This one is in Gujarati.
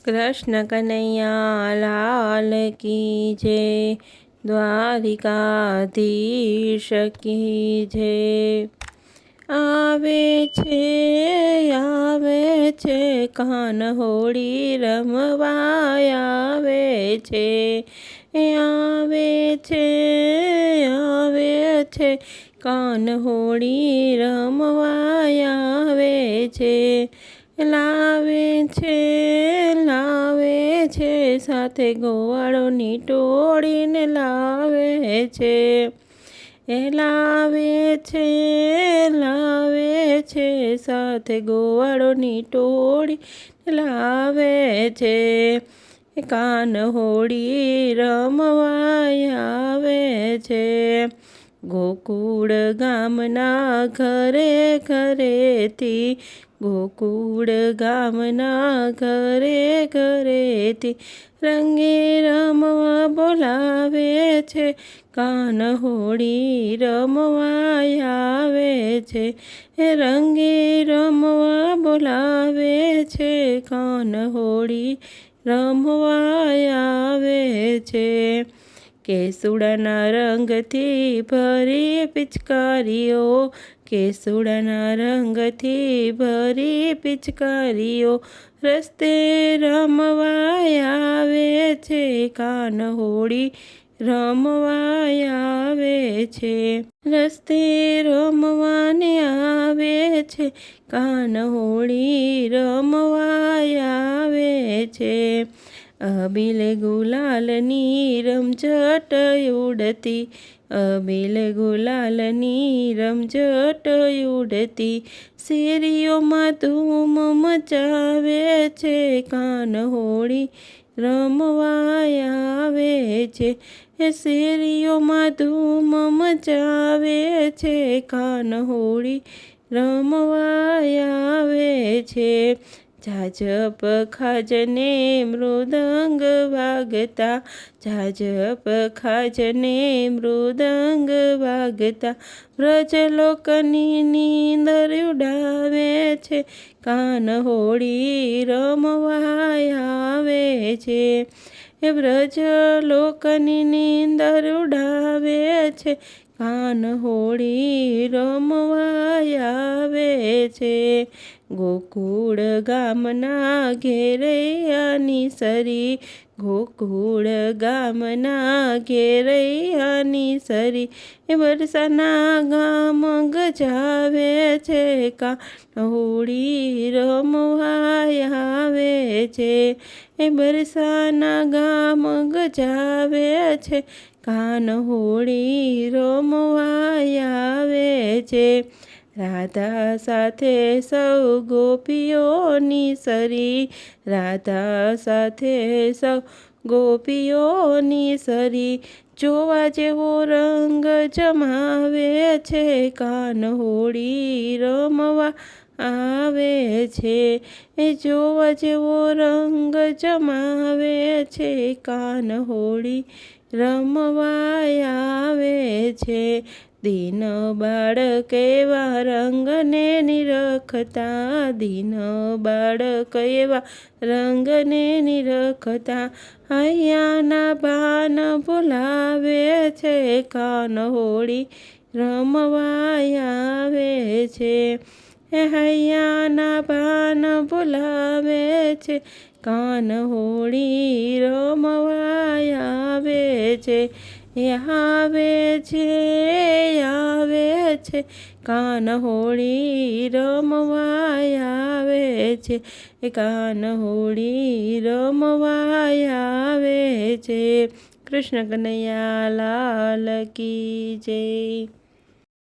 कृष्ण कन्हैया लाल की जय। द्वारिकाधीश की जय। આવે છે કાન હોળી રમવા આવે છે। આવે છે કાન હોળી રમવા આવે છે। લાવે છે સાથે ગોવાળોની ટોળીને લાવે છે। લાવે છે સાથે ગોવાળોની ટોળી લાવે છે। કાન હોળી રમવા આવે છે। ગોકુળ ગામના ઘરે ઘરેથી ગોકુળ ગામના ઘરે ઘરેથી રંગે રમવા બોલાવે છે। કાન હોળી રમવા આવે છે। રંગે રમવા બોલાવે છે। કાન હોળી રમવા આવે છે। કેસુડાના રંગથી ભરી પિચકારીઓ કેસુડાના રંગથી ભરી પિચકારીઓ રસ્તે રમવા આવે છે। કાન હોળી રમવા આવે છે। રસ્તે રમવાને આવે છે। કાન હોળી રમવા આવે છે। અબીલ ગુલાલની રમઝટ ઉડતી અબીલ ગુલાલની રમઝટ ઉડતી શેરીઓમાં ધૂમ મચાવે છે। કાન હોળી રમવા આવે છે। શેરીઓમાં ધૂમ મચાવે છે। કાન હોળી રમવા આવે છે। જાજપ ખાજને મૃદંગ વાગતા જાજપ ખાજને મૃદંગ વાગતા વ્રજલોકની નીંદર ઉડાવે છે। કાન હોળી રમવા આવે છે। વ્રજલોકની નીંદર ઉડાવે છે। કાન હોળી રમવા આવે છે। ગોકુળ ગામના ઘેરૈયાની સરી ગોકુળ ગામના ઘેરૈયાની સરી વરસાના ગામ ગજાવે છે। કાન હોળી રમવા આવે છે। બરસાના ગામ ગજાવે છે। કાન હોળી રમવા આવે છે। રાધા સાથે સૌ ગોપીઓની સરી રાધા સાથે સૌ ગોપીઓની સરી જોવા જેવો રંગ જમાવે છે। કાન હોળી રમવા આવે છે। જોવા જેવો રંગ જમાવે છે। કાન હોળી રમવા આવે છે। દીન બાળક એવા રંગને નિરખતા દીન બાળક એવા રંગને નિરખતા હૈયાના ભાન ભૂલાવે છે। કાન હોળી રમવા આવે છે। હૈયાના ભાન ભૂલાવે છે। કાન હોળી રમવા આવે છે। આવે છે કાન હોળી રમવા આવે છે। કાન હોળી રમવા આવે છે। કૃષ્ણ કનૈયા લાલ કી જય।